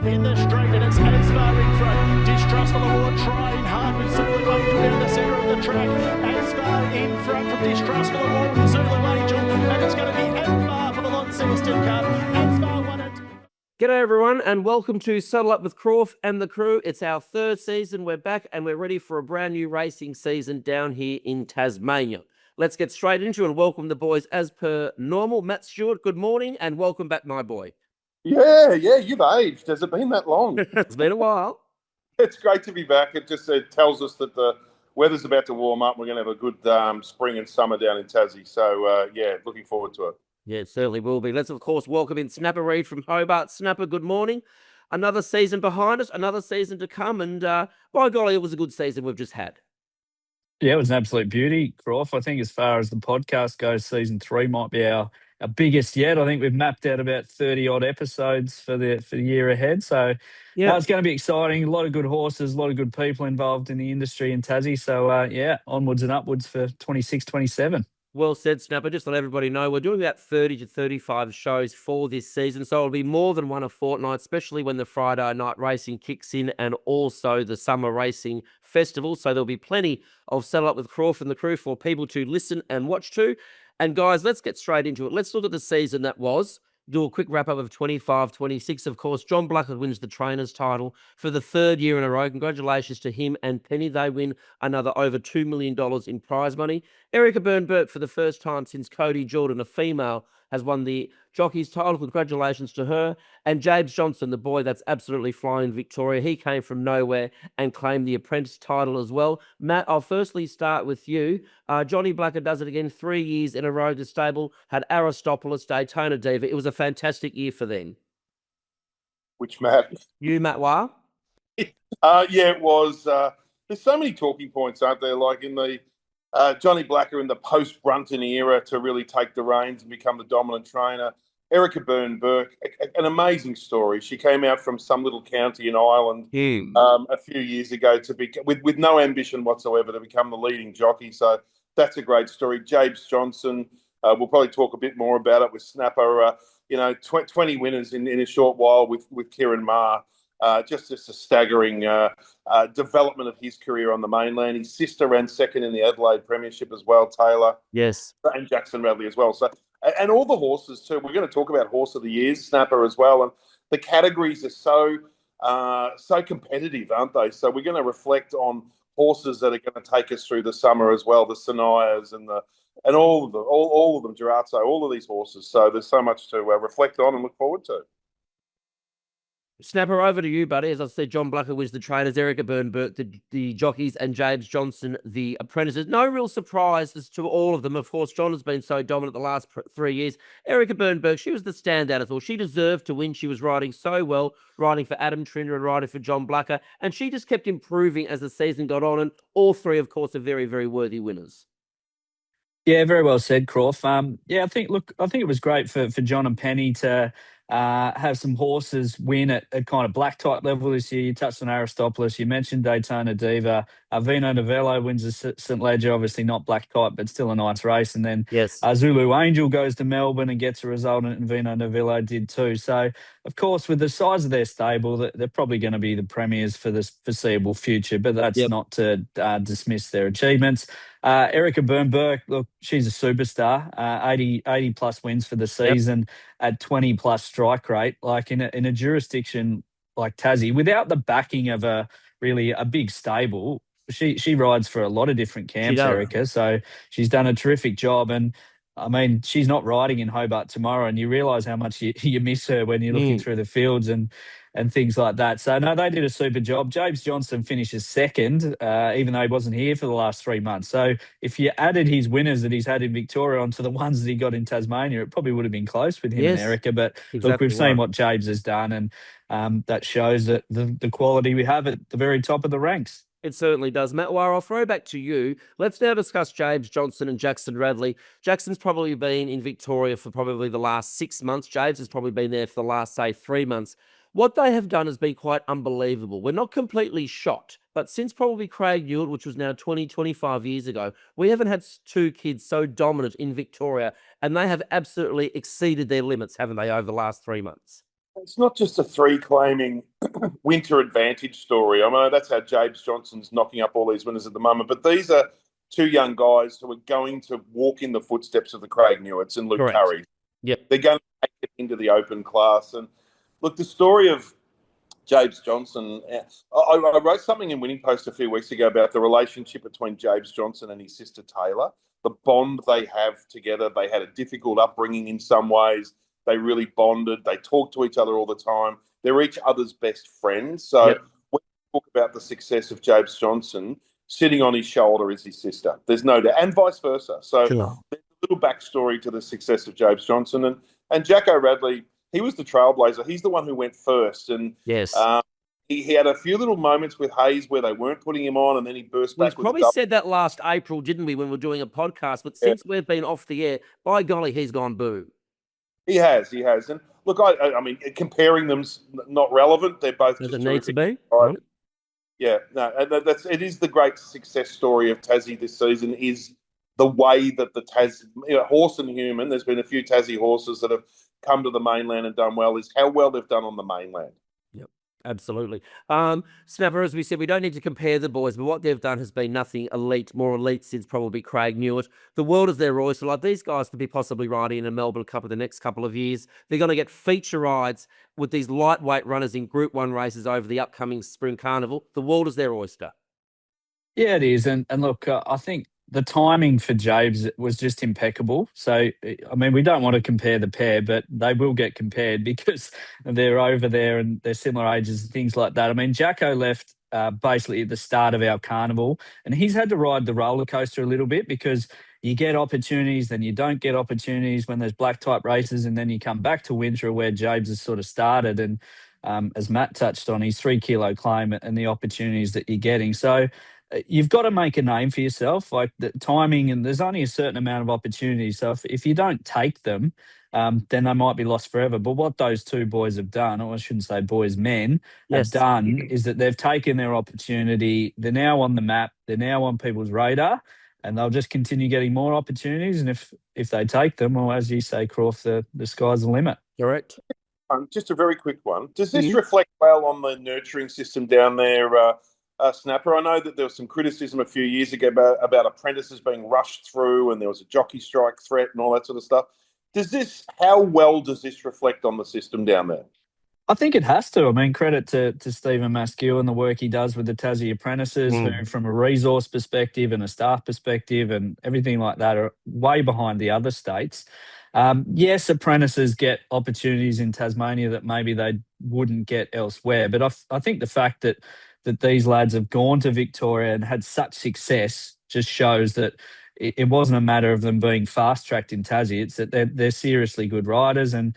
in the straight, and it's as far in front. Distrustful Award trying hard with Zulu Angel down the centre of the track. As far in front from Distrustful Award and Zulu Angel, and it's going to be Advar for the Launceston Cup. Advar won it. G'day everyone and welcome to Saddle Up with Crawf and the crew. It's our third season. We're back and we're ready for a brand new racing season down here in Tasmania. Let's get straight into it and welcome the boys as per normal. Matt Stewart, good morning and welcome back, my boy. Yeah, you've aged. Has it been that long? It's been a while. It's great to be back. It just tells us that the weather's about to warm up. We're going to have a good spring and summer down in Tassie. So, looking forward to it. Yeah, it certainly will be. Let's, of course, welcome in Snapper Reid from Hobart. Snapper, good morning. Another season behind us, another season to come. And by golly, it was a good season we've just had. Yeah, it was an absolute beauty, Crawf. I think as far as the podcast goes, season 3 might be our biggest yet. I think we've mapped out about 30-odd episodes for the year ahead. So, yeah, it's going to be exciting. A lot of good horses, a lot of good people involved in the industry in Tassie. So, onwards and upwards for 26, 27. Well said, Snapper. Just to let everybody know, we're doing about 30 to 35 shows for this season, so it'll be more than one a fortnight, especially when the Friday night racing kicks in and also the summer racing festival. So there'll be plenty of Saddle Up with Crawf and the crew for people to listen and watch to. And guys, let's get straight into it. Let's look at the season that was. Do a quick wrap-up of 25-26. Of course, John Blackwood wins the trainer's title for the third year in a row. Congratulations to him and Penny. They win another over $2 million in prize money. Erica Byrne-Burke, for the first time since Cody Jordan, a female, has won the jockey's title. Congratulations to her. And James Johnson, the boy that's absolutely flying Victoria. He came from nowhere and claimed the apprentice title as well. Matt, I'll firstly start with you. Johnny Blackwood does it again 3 years in a row. The stable had Aristopoulos, Daytona Diva. It was a fantastic year for them. Which, Matt? You, Matt Wah? It was. There's so many talking points, aren't there? Like in the Johnny Blacker in the post-Brunton era to really take the reins and become the dominant trainer. Erica Byrne-Burke, an amazing story. She came out from some little county in Ireland a few years ago to be with no ambition whatsoever to become the leading jockey. So that's a great story. James Johnson, we'll probably talk a bit more about it with Snapper. 20 winners in a short while with Kieran Maher. Just a staggering development of his career on the mainland. His sister ran second in the Adelaide Premiership as well, Taylor. Yes. And Jackson Radley as well. So, and all the horses too. We're going to talk about Horse of the Years, Snapper as well. And the categories are so competitive, aren't they? So we're going to reflect on horses that are going to take us through the summer as well, the Sanias and all of them, all of them, Girazzo, all of these horses. So there's so much to reflect on and look forward to. Snapper, over to you, buddy. As I said, John Blacker was the trainers, Erica Byrne-Burke, the jockeys, and James Johnson, the apprentices. No real surprises to all of them. Of course, John has been so dominant the last 3 years. Erica Byrne-Burke, she was the standout as well. She deserved to win. She was riding so well, riding for Adam Trinder and riding for John Blacker. And she just kept improving as the season got on. And all three, of course, are very, very worthy winners. Yeah, very well said, Crawf. I think it was great for John and Penny to have some horses win at kind of black type level this year. You touched on Aristopoulos. You mentioned Daytona Diva. Vino Novello wins the St. Ledger, obviously not black type, but still a nice race. And then yes, Zulu Angel goes to Melbourne and gets a result, and Vino Novello did too. So, of course, with the size of their stable, they're probably going to be the premiers for the foreseeable future, but that's not to dismiss their achievements. Erica Byrne-Burke, look, she's a superstar. 80 plus wins for the season at 20 plus strike rate. Like in a jurisdiction like Tassie, without the backing of a big stable, she rides for a lot of different camps, Erica. So she's done a terrific job. And I mean, she's not riding in Hobart tomorrow, and you realise how much you miss her when you're looking through the fields and things like that. So, no, they did a super job. James Johnson finishes second, even though he wasn't here for the last 3 months. So if you added his winners that he's had in Victoria onto the ones that he got in Tasmania, it probably would have been close with him and Erica. But look, we've seen what James has done, and that shows that the quality we have at the very top of the ranks. It certainly does. Matt Wire, I'll throw back to you. Let's now discuss James Johnson and Jackson Radley. Jackson's probably been in Victoria for probably the last 6 months. James has probably been there for the last, say, 3 months. What they have done has been quite unbelievable. We're not completely shocked, but since probably Craig Newell, which was now 25 years ago, we haven't had two kids so dominant in Victoria, and they have absolutely exceeded their limits, haven't they, over the last 3 months? It's not just a three-claiming winter advantage story. I mean, that's how James Johnson's knocking up all these winners at the moment. But these are two young guys who are going to walk in the footsteps of the Craig Newitts and Luke Correct. Curry. Yep. They're going to take it into the open class. And look, the story of James Johnson, I wrote something in Winning Post a few weeks ago about the relationship between James Johnson and his sister Taylor, the bond they have together. They had a difficult upbringing in some ways. They really bonded. They talk to each other all the time. They're each other's best friends. So Yep. when we talk about the success of James Johnson, sitting on his shoulder is his sister. There's no doubt, and vice versa. So Sure. there's a little backstory to the success of James Johnson. And Jacko Radley, he was the trailblazer. He's the one who went first. And Yes. he had a few little moments with Hayes where they weren't putting him on, and then he burst We back with a probably double. said that last April, didn't we, when we were doing a podcast? But since we've been off the air, by golly, he's gone boo. He has. And look, I mean, comparing them's not relevant. They're both Does just it need to terrific. be? Right? Yeah, no, and it is the great success story of Tassie this season is the way that the horse and human, there's been a few Tassie horses that have come to the mainland and done well, is how well they've done on the mainland. Yep, absolutely. Snapper, as we said, we don't need to compare the boys, but what they've done has been nothing more elite since probably Craig Newitt. The world is their oyster. Like, these guys could be possibly riding in a Melbourne Cup in the next couple of years. They're going to get feature rides with these lightweight runners in Group 1 races over the upcoming Spring Carnival. The world is their oyster. Yeah, it is. And look, I think the timing for James was just impeccable. So, I mean, we don't want to compare the pair, but they will get compared because they're over there and they're similar ages and things like that. I mean, Jacko left basically at the start of our carnival, and he's had to ride the roller coaster a little bit because you get opportunities, then you don't get opportunities when there's black type races, and then you come back to winter where James has sort of started. And as Matt touched on, his 3 kilo claim and the opportunities that you're getting. So, you've got to make a name for yourself, like the timing, and there's only a certain amount of opportunities. So if you don't take them, then they might be lost forever. But what those two boys have done, or I shouldn't say boys, men, Yes. have done is that they've taken their opportunity. They're now on the map. They're now on people's radar, and they'll just continue getting more opportunities. And if they take them, or as you say, Crawf, the sky's the limit. Correct. Just a very quick one. Does this reflect well on the nurturing system down there, Snapper? I know that there was some criticism a few years ago about apprentices being rushed through, and there was a jockey strike threat and all that sort of stuff. How well does this reflect on the system down there? I think it has to. I mean, credit to Stephen Maskew and the work he does with the Tassie apprentices, who, from a resource perspective and a staff perspective and everything like that, are way behind the other states. Yes, apprentices get opportunities in Tasmania that maybe they wouldn't get elsewhere. But I think the fact that these lads have gone to Victoria and had such success just shows that it wasn't a matter of them being fast-tracked in Tassie. It's that they're seriously good riders. And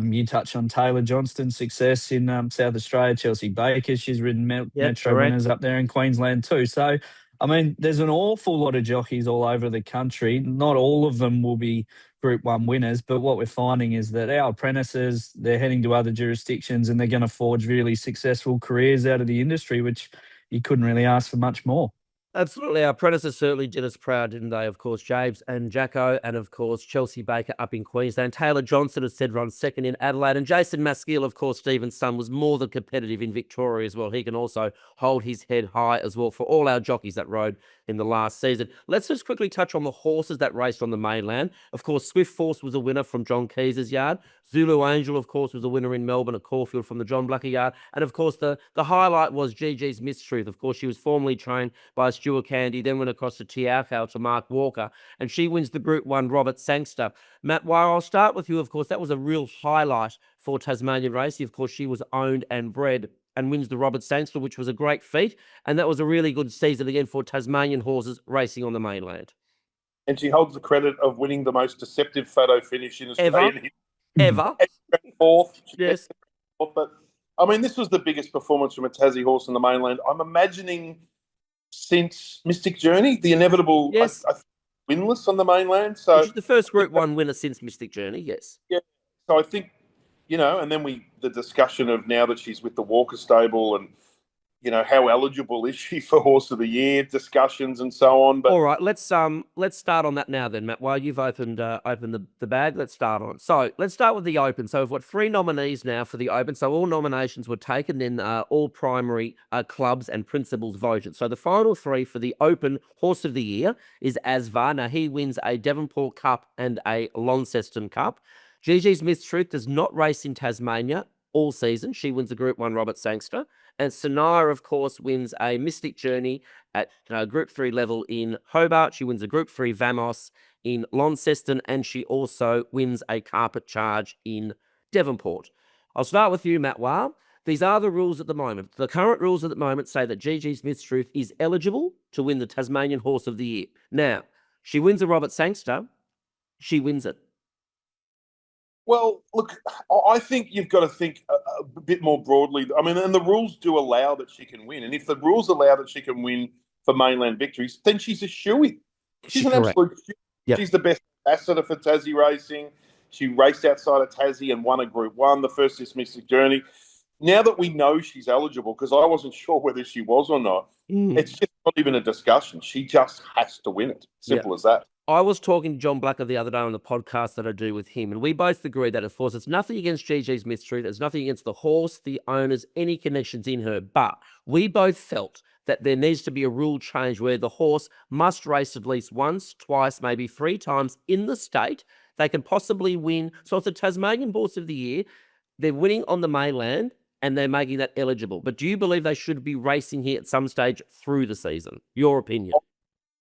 you touch on Taylor Johnston's success in South Australia, Chelsea Baker. She's ridden Metro winners up there in Queensland too. So, I mean, there's an awful lot of jockeys all over the country. Not all of them will be Group 1 winners, but what we're finding is that our apprentices, they're heading to other jurisdictions and they're going to forge really successful careers out of the industry, which you couldn't really ask for much more. Absolutely. Our apprentices certainly did us proud, didn't they? Of course, James and Jacko, and of course, Chelsea Baker up in Queensland. Taylor Johnson, as said, runs second in Adelaide. And Jason Maskell, of course, Stephen's son, was more than competitive in Victoria as well. He can also hold his head high as well for all our jockeys that rode in the last season. Let's just quickly touch on the horses that raced on the mainland. Of course, Swift Force was a winner from John Keys's yard. Zulu Angel, of course, was a winner in Melbourne at Caulfield from the John Blacker yard. And of course, the highlight was GG's Mistruth. Of course, she was formerly trained by Stuart Candy, then went across to Tiakau to Mark Walker, and she wins the Group 1 Robert Sangster. Matt, while I'll start with you, of course, that was a real highlight for Tasmanian racing. Of course, she was owned and bred and wins the Robert Sangster, which was a great feat. And that was a really good season again for Tasmanian horses racing on the mainland. And she holds the credit of winning the most deceptive photo finish in Australia. Ever. Fourth. Yes. But, I mean, this was the biggest performance from a Tassie horse on the mainland. I'm imagining since Mystic Journey, the inevitable Yes. winless on the mainland. So Which is the first Group 1 winner since Mystic Journey, yes. Yeah. So I think, and then the discussion of now that she's with the Walker stable and, how eligible is she for Horse of the Year discussions and so on. But all right, let's start on that now then, Matt. While you've opened the bag, let's start on it. So let's start with the Open. So we've got 3 nominees now for the Open. So all nominations were taken, then all primary clubs and principals voted. So the final 3 for the Open Horse of the Year is Asvar. Now he wins a Devonport Cup and a Launceston Cup. Gigi Smith's Truth does not race in Tasmania all season. She wins the Group 1 Robert Sangster. And Sanaya, of course, wins a Mystic Journey at Group 3 level in Hobart. She wins a Group 3 Vamos in Launceston, and she also wins a Carpet Charge in Devonport. I'll start with you, Matt Wah. These are the rules at the moment. The current rules at the moment say that Gigi Smith's Truth is eligible to win the Tasmanian Horse of the Year. Now, she wins a Robert Sangster. She wins it. Well, look, I think you've got to think a bit more broadly. I mean, and the rules do allow that she can win. And if the rules allow that she can win for mainland victories, then she's a shoo-in. She's an absolute shoo-in. Yep. She's the best ambassador for Tassie racing. She raced outside of Tassie and won a Group 1, the first this Mystic Journey. Now that we know she's eligible, because I wasn't sure whether she was or not, it's just not even a discussion. She just has to win it. Simple as that. I was talking to John Blacker the other day on the podcast that I do with him, and we both agree that, of course, it's nothing against Gigi Smith's Truth. It's nothing against the horse, the owners, any connections in her. But we both felt that there needs to be a rule change where the horse must race at least once, twice, maybe 3 times in the state. They can possibly win. So it's a Tasmanian Horse of the Year. They're winning on the mainland, and they're making that eligible. But do you believe they should be racing here at some stage through the season? Your opinion?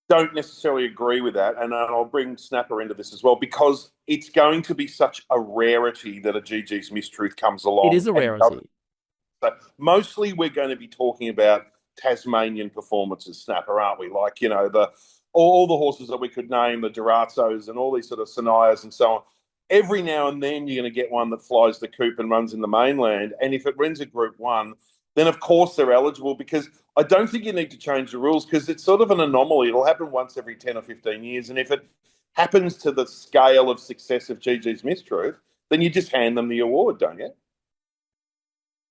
Don't necessarily agree with that, and I'll bring Snapper into this as well, because it's going to be such a rarity that a Gigi Smith's Truth comes along. It is a rarity. So mostly we're going to be talking about Tasmanian performances, Snapper, aren't we? Like, all the horses that we could name, the Durazzos and all these sort of Sanayas and so on. Every now and then you're going to get one that flies the coop and runs in the mainland, and if it wins a Group 1, then of course they're eligible, because I don't think you need to change the rules, because it's sort of an anomaly. It'll happen once every 10 or 15 years. And if it happens to the scale of success of Gigi Smith's Truth, then you just hand them the award, don't you?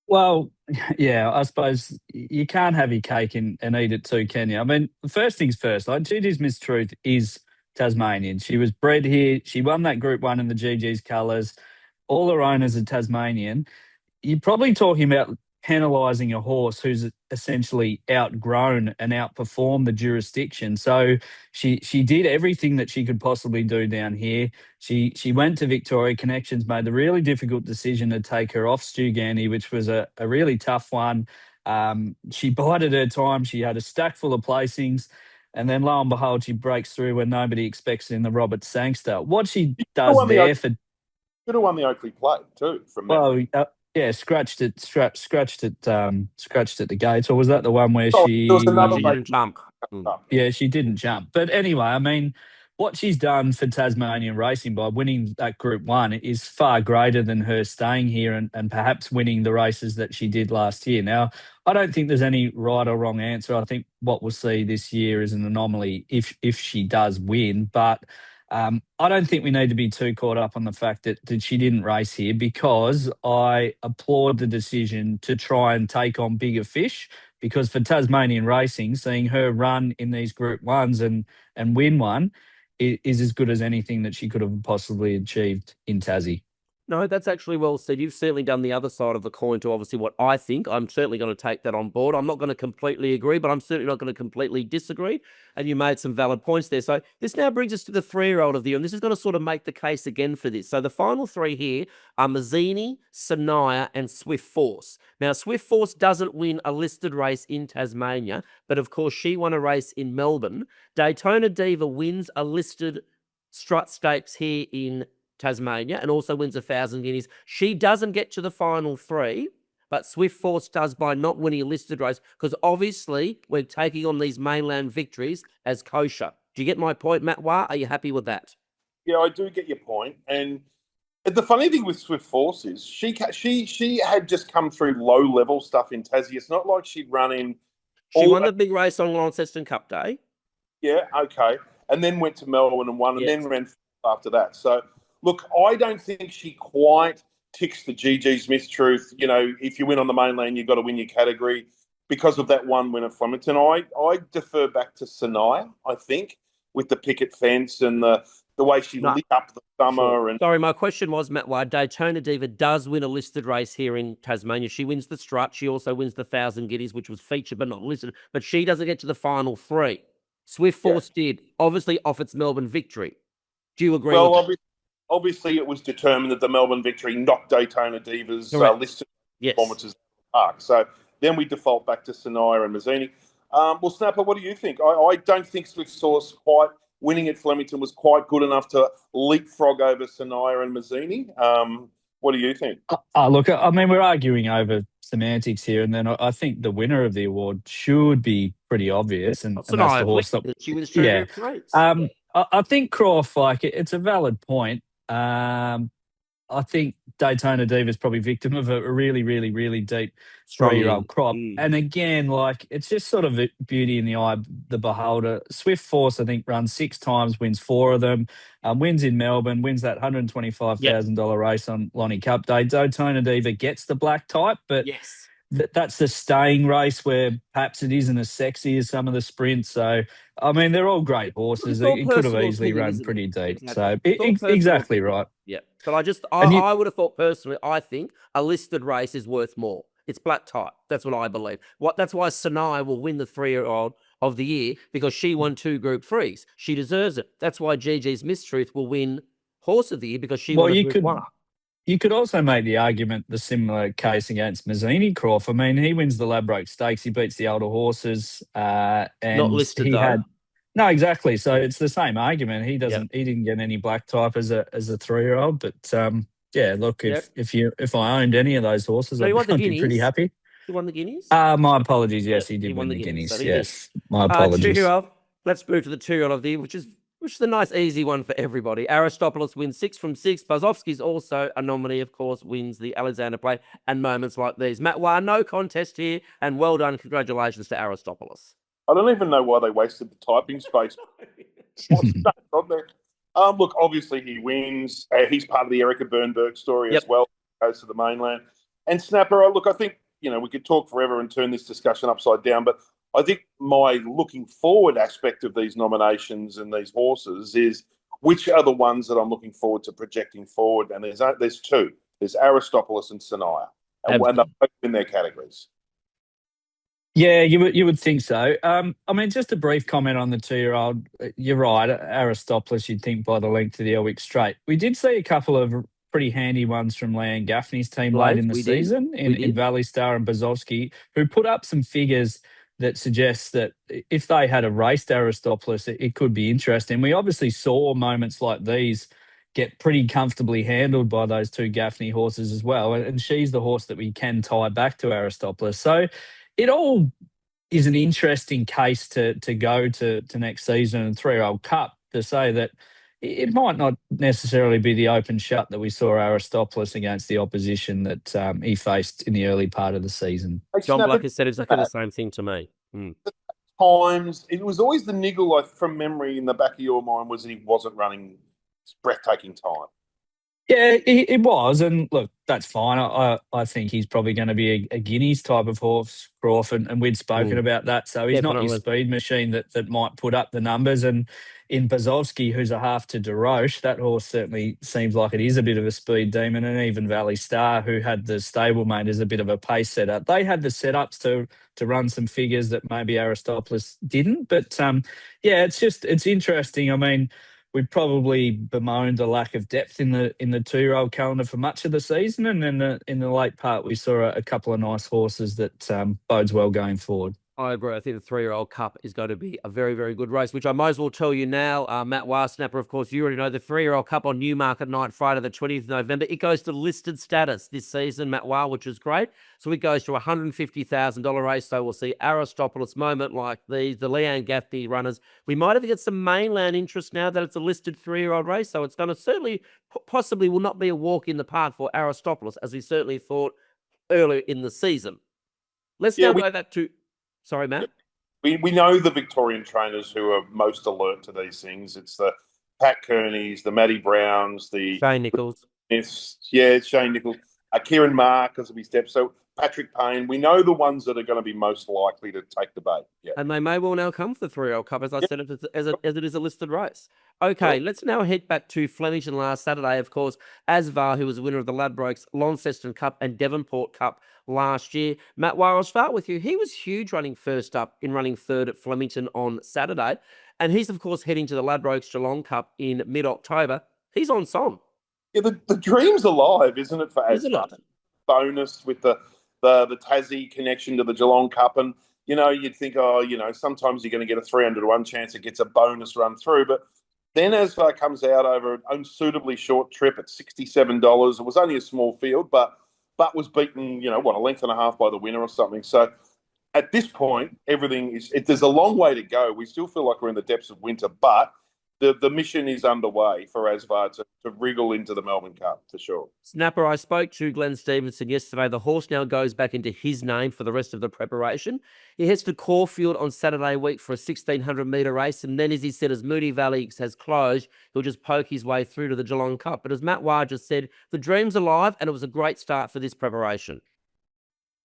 Well, yeah, I suppose you can't have your cake and eat it too, can you? I mean, first things first, like Gigi Smith's Truth is Tasmanian. She was bred here. She won that Group 1 in the GG's colours. All her owners are Tasmanian. You're probably talking about penalising a horse who's essentially outgrown and outperformed the jurisdiction. So she did everything that she could possibly do down here. She went to Victoria. Connections made the really difficult decision to take her off Stu Gandy, which was a really tough one. She bided her time. She had a stack full of placings. And then lo and behold, she breaks through when nobody expects it in the Robert Sangster. What she does there for... Could have won the Oakley Plate too, from memory. Well, yeah, scratched at the gates, or was that the one where she didn't jump? Yeah, she didn't jump. But anyway, I mean, what she's done for Tasmanian racing by winning that Group 1 is far greater than her staying here and perhaps winning the races that she did last year. Now, I don't think there's any right or wrong answer. I think what we'll see this year is an anomaly if she does win, but I don't think we need to be too caught up on the fact that she didn't race here, because I applaud the decision to try and take on bigger fish, because for Tasmanian racing, seeing her run in these Group 1s and win one is as good as anything that she could have possibly achieved in Tassie. No, that's actually well said. You've certainly done the other side of the coin to obviously what I think. I'm certainly going to take that on board. I'm not going to completely agree, but I'm certainly not going to completely disagree. And you made some valid points there. So this now brings us to the 3-year-old of the year, and this is going to sort of make the case again for this. So the final 3 here are Mazzini, Sanaya, and Swift Force. Now, Swift Force doesn't win a listed race in Tasmania, but of course she won a race in Melbourne. Daytona Diva wins a listed strut stakes here in Tasmania and also wins 1,000 guineas. She doesn't get to the final 3, but Swift Force does by not winning a listed race, because obviously we're taking on these mainland victories as kosher. Do you get my point, Matt Wah? Are you happy with that? Yeah, I do get your point. And the funny thing with Swift Force is she had just come through low-level stuff in Tassie. It's not like she'd run in... She won the big race on Launceston Cup Day. Yeah, okay. And then went to Melbourne and won, and then ran after that. So... Look, I don't think she quite ticks the Gigi Smith's Truth. If you win on the mainland, you've got to win your category. because of that one win at Flemington. I defer back to Sanaya, I think, with the picket fence and the way she lit up the summer. Sure. And Sorry, my question was, Matt, why Daytona Diva does win a listed race here in Tasmania. She wins the strut. She also wins the 1,000 Guineas, which was featured but not listed. But she doesn't get to the final three. Swift Force did, obviously off its Melbourne victory. Do you agree with that? Obviously, it was determined that the Melbourne victory knocked Daytona Diva's listed performances out of the park. So then we default back to Sanaya and Mazzini. Well, Snapper, what do you think? I don't think Swift Source quite winning at Flemington was quite good enough to leapfrog over Sanaya and Mazzini. What do you think? Look, I mean, we're arguing over semantics here, and then I think the winner of the award should be pretty obvious, and that's the horse that she wins two races. I think Crawf, like, it's a valid point. I think Daytona Diva is probably victim of a really, really, really deep three-year-old crop. And again, like, it's just sort of a beauty in the eye of the beholder. Swift Force, I think, runs 6 times, wins 4 of them, wins in Melbourne, wins that $125,000 race on Lonnie Cup Day. Daytona Diva gets the black type, but that's the staying race where perhaps it isn't as sexy as some of the sprints. So, I mean, they're all great horses. It could have easily run pretty deep. Exactly. So, exactly right. Yeah. But I would have thought personally, I think a listed race is worth more. It's black type. That's what I believe. That's why Sanai will win the 3-year-old of the year, because she won 2 Group 3s. She deserves it. That's why Gigi's Mistruth will win Horse of the Year, because she won a Group 1. You could also make the argument, the similar case against Mazzini, Crawf. I mean, he wins the Ladbroke Stakes. He beats the older horses. And not listed, though. No, exactly. So it's the same argument. He didn't get any black type as a 3-year-old. But yeah, look, if I owned any of those horses, I'd be pretty happy. He won the Guineas? My apologies. Yes, he did win the Guineas. So yes, my apologies. 2-year-old. Let's move to the 2-year-old of the year, which is a nice, easy one for everybody. Aristopoulos wins 6 from 6. Bazovsky's also a nominee, of course, wins the Alexander Plate and moments like these. Matt Wah, no contest here, and well done. Congratulations to Aristopoulos. I don't even know why they wasted the typing space. What's that on there? Look, obviously he wins. He's part of the Erica Bernberg story as well. Goes to the mainland. And Snapper, look, I think, we could talk forever and turn this discussion upside down, but I think my looking forward aspect of these nominations and these horses is which are the ones that I'm looking forward to projecting forward. And there's 2. There's Aristopoulos and Sanaya. And they're both in their categories. Yeah, you would think so. I mean, just a brief comment on the 2-year-old. You're right, Aristopoulos, you'd think by the length of the Elwick Straight. We did see a couple of pretty handy ones from Leanne Gaffney's team late in the season in Valley Star and Bazovsky, who put up some figures that suggests that if they had a raced Aristopoulos, it could be interesting. We obviously saw moments like these get pretty comfortably handled by those 2 Gaffney horses as well, and she's the horse that we can tie back to Aristopoulos. So it all is an interesting case to go to next season and 3-year-old Cup to say that it might not necessarily be the open shut that we saw Aristopoulos against the opposition that he faced in the early part of the season. John Black has said exactly the same thing to me. Times, it was always the niggle from memory in the back of your mind was that he wasn't running breathtaking time. Yeah, it was. And look, that's fine. I think he's probably going to be a Guineas type of horse, Crawf, and we'd spoken about that. So he's not your speed machine that might put up the numbers. And in Bazovsky, who's a half to DeRoche, that horse certainly seems like it is a bit of a speed demon. And even Valley Star, who had the stablemate as a bit of a pace setter, they had the setups to run some figures that maybe Aristopoulos didn't. But yeah, it's interesting. I mean, we probably bemoaned the lack of depth in the 2-year-old calendar for much of the season, and then in the late part we saw a couple of nice horses that bodes well going forward. I agree. I think the 3-year-old Cup is going to be a very, very good race, which I might as well tell you now. Matt Warsnapper, of course, you already know the 3-year-old Cup on Newmarket night, Friday the 20th of November. It goes to listed status this season, Matt War, which is great. So it goes to a $150,000 race. So we'll see Aristopoulos moment like these, the Leanne Gaffney runners. We might even get some mainland interest now that it's a listed 3-year-old race. So it's going to certainly, possibly will not be a walk in the park for Aristopoulos, as we certainly thought earlier in the season. Let's now go back to... Sorry, Matt. We know the Victorian trainers who are most alert to these things. It's the Pat Kearneys, the Matty Browns, the Shane Nichols. Shane Nichols, Kieran Mark because of his steps. So Patrick Payne. We know the ones that are going to be most likely to take the bait. Yeah. And they may well now come for the 3-year-old Cup, as I said, as it is a listed race. Okay, Sure. let's now head back to Flemington last Saturday. Of course, Asvar, who was the winner of the Ladbrokes Launceston Cup and Devonport Cup last year. Matt Wire, I'll start with you. He was huge running first up in running third at Flemington on Saturday. And he's, of course, heading to the Ladbrokes Geelong Cup in mid-October. He's on song. Yeah, the dream's alive, isn't it, for Isn't Asvar? it? Bonus with the Tassie connection to the Geelong Cup. And, you'd think, sometimes you're going to get a 300-1 chance it gets a bonus run through. But then Asvar comes out over an unsuitably short trip at $67. It was only a small field, but was beaten, a length and a half by the winner or something. So at this point, there's a long way to go. We still feel like we're in the depths of winter, but the mission is underway for Asvar to wriggle into the Melbourne Cup for sure. Snapper, I spoke to Glenn Stevenson yesterday. The horse now goes back into his name for the rest of the preparation. He heads to Caulfield on Saturday week for a 1,600-metre race. And then, as he said, as Moonee Valley has closed, he'll just poke his way through to the Geelong Cup. But as Matt Wire just said, the dream's alive, and it was a great start for this preparation.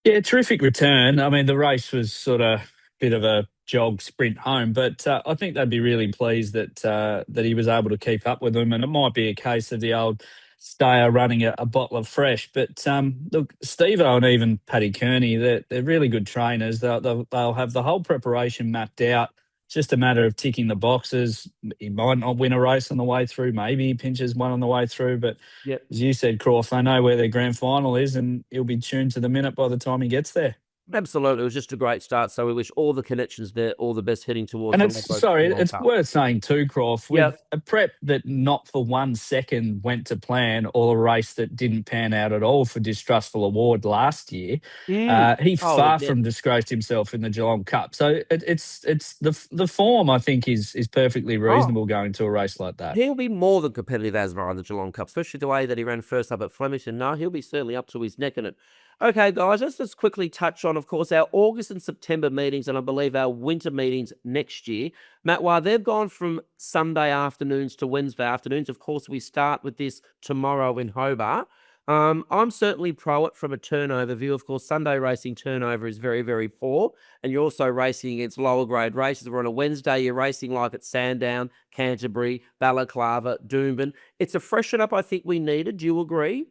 Yeah, terrific return. I mean, the race was sort of a bit of a jog sprint home, but I think they'd be really pleased that he was able to keep up with them. And it might be a case of the old stayer running a bottle of fresh. But look, Steve-O and even Paddy Kearney, they're really good trainers. They'll have the whole preparation mapped out. It's just a matter of ticking the boxes. He might not win a race on the way through. Maybe he pinches one on the way through. But as you said, Crawf, they know where their grand final is, and he'll be tuned to the minute by the time he gets there. Absolutely. It was just a great start. So we wish all the connections there all the best heading towards And the it's worth saying too, Crawf, with a prep that not for 1 second went to plan, or a race that didn't pan out at all for Distrustful Award last year, he far from disgraced himself in the Geelong Cup. So it's the form, I think, is perfectly reasonable going to a race like that. He'll be more than competitive Asvar in the Geelong Cup, especially the way that he ran first up at Flemington. No, he'll be certainly up to his neck in it. Okay, guys, let's just quickly touch on, of course, our August and September meetings, and I believe our winter meetings next year. Matt, while they've gone from Sunday afternoons to Wednesday afternoons, of course, we start with this tomorrow in Hobart. I'm certainly pro it from a turnover view. Of course, Sunday racing turnover is very, very poor, and you're also racing against lower grade races. We're on a Wednesday, you're racing like at Sandown, Canterbury, Balaclava, Doomben. It's a freshen up I think we needed. Do you agree?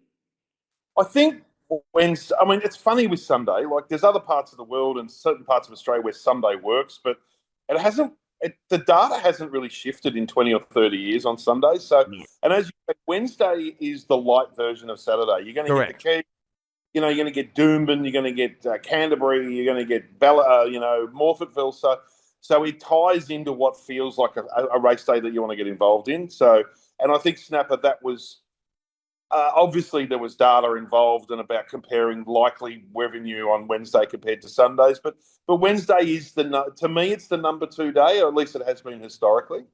I think Wednesday, it's funny with Sunday. Like, there's other parts of the world and certain parts of Australia where Sunday works, but the data hasn't really shifted in 20 or 30 years on Sundays. So, and as you said, Wednesday is the light version of Saturday. You're going to get the Key, you're going to get Doomben, you're going to get Canterbury, you're going to get Morphettville. So it ties into what feels like a race day that you want to get involved in. So, and I think, Snapper, that was obviously there was data involved and about comparing likely revenue on Wednesday compared to Sundays. But Wednesday is to me, it's the number 2 day, or at least it has been historically.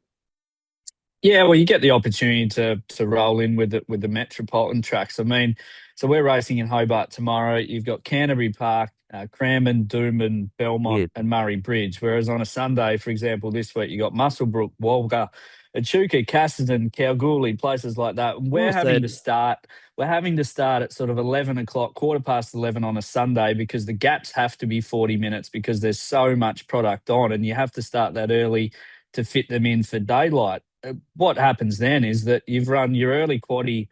Yeah, well, you get the opportunity to roll in with the metropolitan tracks. I mean, so we're racing in Hobart tomorrow. You've got Canterbury Park, Cranbourne, Doomben, Belmont, and Murray Bridge. Whereas on a Sunday, for example, this week you got Muswellbrook, Walga, Echuca, Cassidy, Kalgoorlie, places like that. We're having to start at sort of 11 o'clock, 11:15 on a Sunday, because the gaps have to be 40 minutes because there's so much product on, and you have to start that early to fit them in for daylight. What happens then is that you've run your early quaddie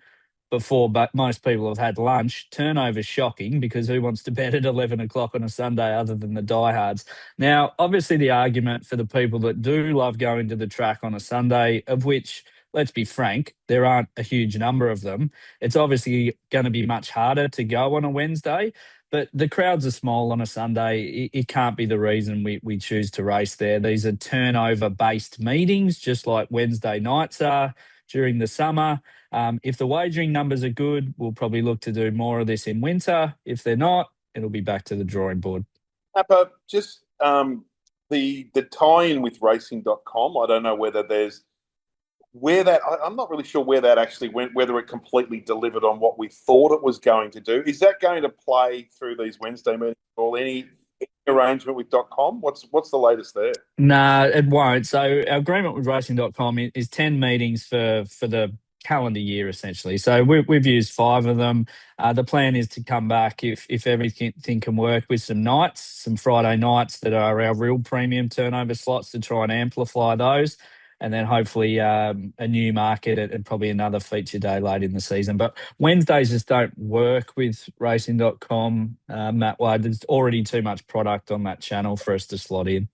before, but most people have had lunch. Turnover's shocking because who wants to bet at 11 o'clock on a Sunday other than the diehards? Now, obviously, the argument for the people that do love going to the track on a Sunday, of which, let's be frank, there aren't a huge number of them, it's obviously going to be much harder to go on a Wednesday. But the crowds are small on a Sunday. It can't be the reason we choose to race there. These are turnover-based meetings, just like Wednesday nights are during the summer. If the wagering numbers are good, we'll probably look to do more of this in winter. If they're not, it'll be back to the drawing board. Papa, just the tie-in with racing.com, I don't know whether I'm not really sure where that actually went, whether it completely delivered on what we thought it was going to do. Is that going to play through these Wednesday meetings or any arrangement with .com? What's the latest there? No, it won't. So our agreement with racing.com is 10 meetings for the calendar year, essentially. So we've used 5 of them. The plan is to come back if everything can work with some nights, some Friday nights that are our real premium turnover slots to try and amplify those. And then hopefully a new market and probably another feature day late in the season. But Wednesdays just don't work with racing.com, Matt Wade. There's already too much product on that channel for us to slot in.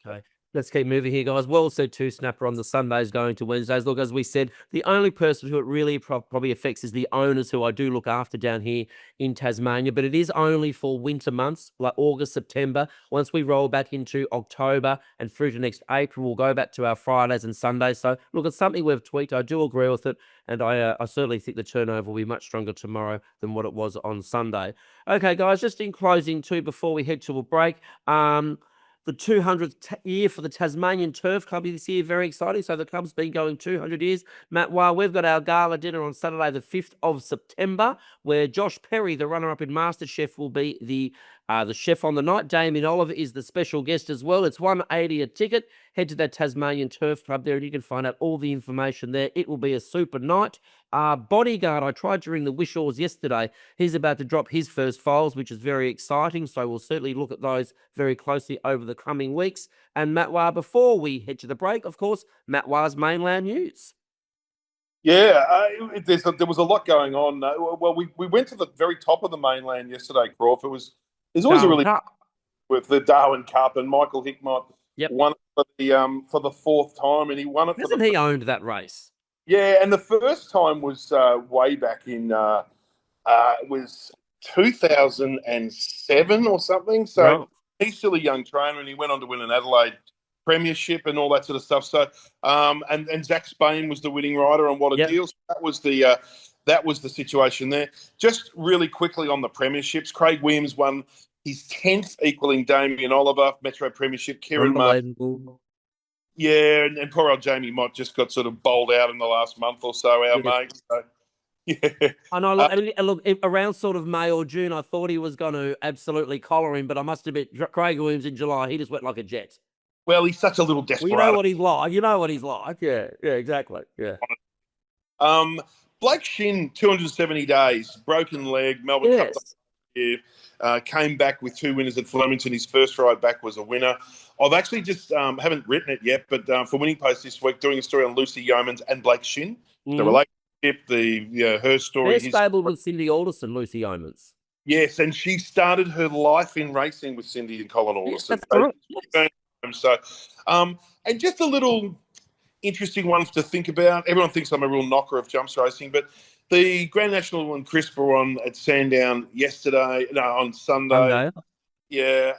Okay. Let's keep moving here, guys. Well said too, Snapper, on the Sundays going to Wednesdays. Look, as we said, the only person who it really probably affects is the owners, who I do look after down here in Tasmania. But it is only for winter months, like August, September. Once we roll back into October and through to next April, we'll go back to our Fridays and Sundays. So, look, it's something we've tweaked. I do agree with it. And I certainly think the turnover will be much stronger tomorrow than what it was on Sunday. Okay, guys, just in closing too, before we head to a break, the 200th year for the Tasmanian Turf Club this year, very exciting. So the club's been going 200 years. Matt, while we've got our gala dinner on Saturday, the 5th of September, where Josh Perry, the runner-up in MasterChef, will be the chef on the night. Damien Oliver is the special guest as well. It's $180 a ticket. Head to that Tasmanian Turf Club there and you can find out all the information there. It will be a super night. Bodyguard, I tried to ring the Wishaws yesterday. He's about to drop his first files, which is very exciting. So we'll certainly look at those very closely over the coming weeks. And Matt Wah, before we head to the break, of course, Matt Wah's mainland news. Yeah, there was a lot going on. Well, we went to the very top of the mainland yesterday, Crawf. There's always a really with the Darwin Cup, and Michael Hickmott won it for the 4th time, and he won it. Hasn't he owned that race? Yeah, and the first time was way back in it was 2007 or something. So he's still a young trainer, and he went on to win an Adelaide Premiership and all that sort of stuff. So and Zach Spain was the winning rider on What a Deal. So that was the situation there. Just really quickly on the premierships, Craig Williams won his 10th, equaling Damien Oliver, Metro Premiership. Kieran Martin. Yeah, and poor old Jamie Mott just got sort of bowled out in the last month or so, our mate. So, yeah. I know. Look, around sort of May or June, I thought he was going to absolutely collar him, but I must admit, Craig Williams in July, he just went like a jet. Well, he's such a little desperado. Well, you know what he's like. You know what he's like. Yeah, exactly. Yeah. Blake Shin, 270 days, broken leg, Melbourne Cup. Came back with 2 winners at Flemington. His first ride back was a winner. I've actually just haven't written it yet, but for Winning Post this week, doing a story on Lucy Yeomans and Blake Shin, the relationship, her story. They're stable with Cindy Alderson, Lucy Yeomans. Yes, and she started her life in racing with Cindy and Colin Alderson. So, and just a little interesting one to think about. Everyone thinks I'm a real knocker of jumps racing, but the Grand National and Crisp were on at Sandown on Sunday. Yeah,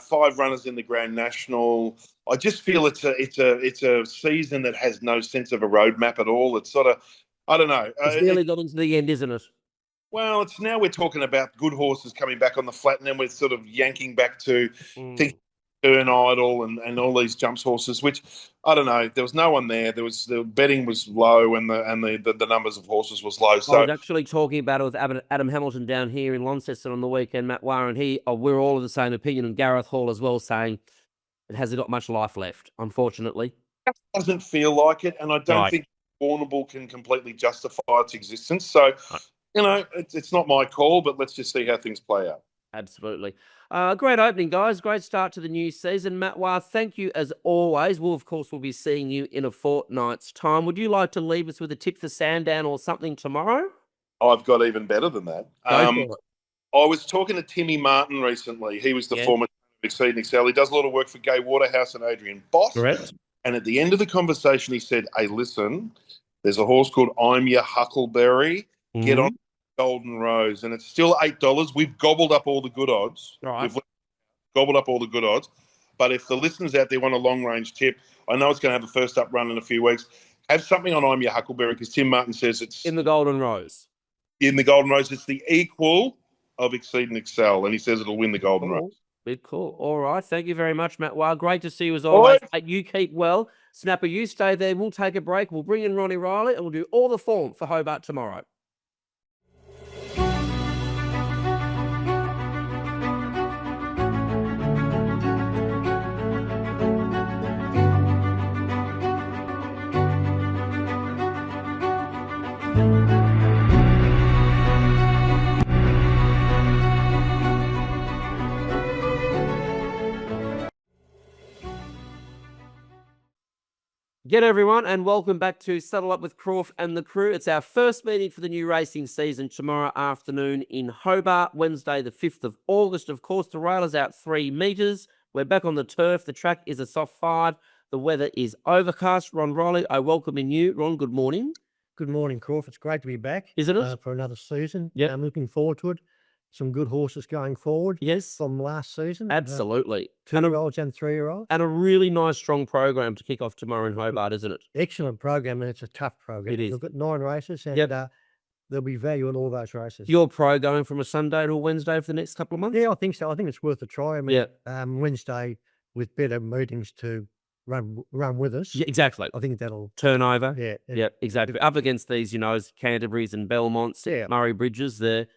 5 runners in the Grand National. I just feel it's a season that has no sense of a roadmap at all. It's sort of, I don't know. It's nearly got into the end, isn't it? Well, it's now we're talking about good horses coming back on the flat, and then we're sort of yanking back to thinking Turn Idol and all these jumps horses, which I don't know. There was no one there. The betting was low, and the numbers of horses was low. So I was actually talking about it with Adam Hamilton down here in Launceston on the weekend, Matt Warren. We're all of the same opinion, and Gareth Hall as well, saying it hasn't got much life left, unfortunately. It doesn't feel like it, and I don't think Warrnambool can completely justify its existence. So, it's not my call, but let's just see how things play out. Absolutely. Great opening, guys. Great start to the new season. Matt Wah, thank you as always. We'll be seeing you in a fortnight's time. Would you like to leave us with a tip for Sandown or something tomorrow? I've got even better than that. I was talking to Timmy Martin recently. He was the former Exceed and Excel. He does a lot of work for Gay Waterhouse and Adrian Boss. Correct. And at the end of the conversation, he said, hey, listen, there's a horse called I'm Your Huckleberry. Get on Golden Rose, and it's still $8. We've gobbled up all the good odds. We've gobbled up all the good odds. But if the listeners out there want a long-range tip, I know it's going to have a first-up run in a few weeks. Have something on I'm Your Huckleberry, because Tim Martin says it's in the Golden Rose. In the Golden Rose, it's the equal of Exceed and Excel, and he says it'll win the Golden Rose. Bit cool. All right. Thank you very much, Matt Wah. Great to see you as always. You keep well. Snapper, you stay there. We'll take a break. We'll bring in Ronnie Riley, and we'll do all the form for Hobart tomorrow. Get everyone, and welcome back to Saddle Up with Crawf and the crew. It's our first meeting for the new racing season tomorrow afternoon in Hobart, Wednesday the 5th of August. Of course, the rail is out 3 metres. We're back on the turf. The track is a soft 5. The weather is overcast. Ron Riley, I welcome in you. Ron, good morning. Good morning, Crawf. It's great to be back. Isn't it? For another season. Yep. I'm looking forward to it. Some good horses going forward. Yes. From last season. Absolutely. 2-year-olds and 3-year-olds. And a really nice, strong program to kick off tomorrow in Hobart, isn't it? Excellent program, and it's a tough program. It is. We've got 9 races, and Yep. there'll be value in all those races. Your pro going from a Sunday to a Wednesday for the next couple of months? Yeah, I think so. I think it's worth a try. I mean, Yeah. Wednesday with better meetings to run with us. Yeah, exactly. I think that'll. Turnover. Yeah. Yeah, exactly. Up against these, as Canterbury's and Belmonts, Yeah. Murray Bridges, they're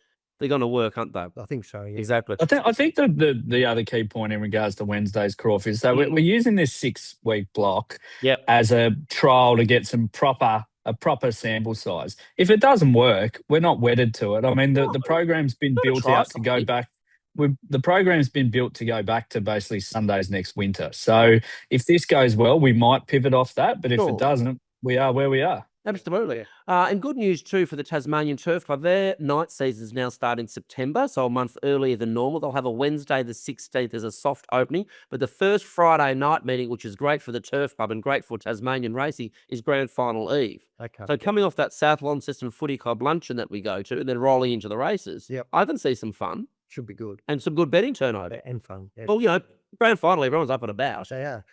going to work, aren't they? I think so. Yeah. Exactly. I think the other key point in regards to Wednesday's Crawf is that we're using this 6-week block Yep. as a trial to get a proper sample size. If it doesn't work, we're not wedded to it. I mean, the program's been built out to go back. The program's been built to go back to basically Sundays next winter. So if this goes well, we might pivot off that. But if it doesn't, we are where we are. Absolutely. And good news too for the Tasmanian Turf Club. Their night seasons now start in September, so a month earlier than normal. They'll have a Wednesday the 16th as a soft opening, but the first Friday night meeting, which is great for the Turf Club and great for Tasmanian racing, is Grand Final Eve. Okay. So coming off that South Launceston Footy Club luncheon that we go to and then rolling into the races, Yep. I can see some fun Should be good. and some good betting turnover. And fun. Yeah. Well, Grand Final, everyone's up and about. They are.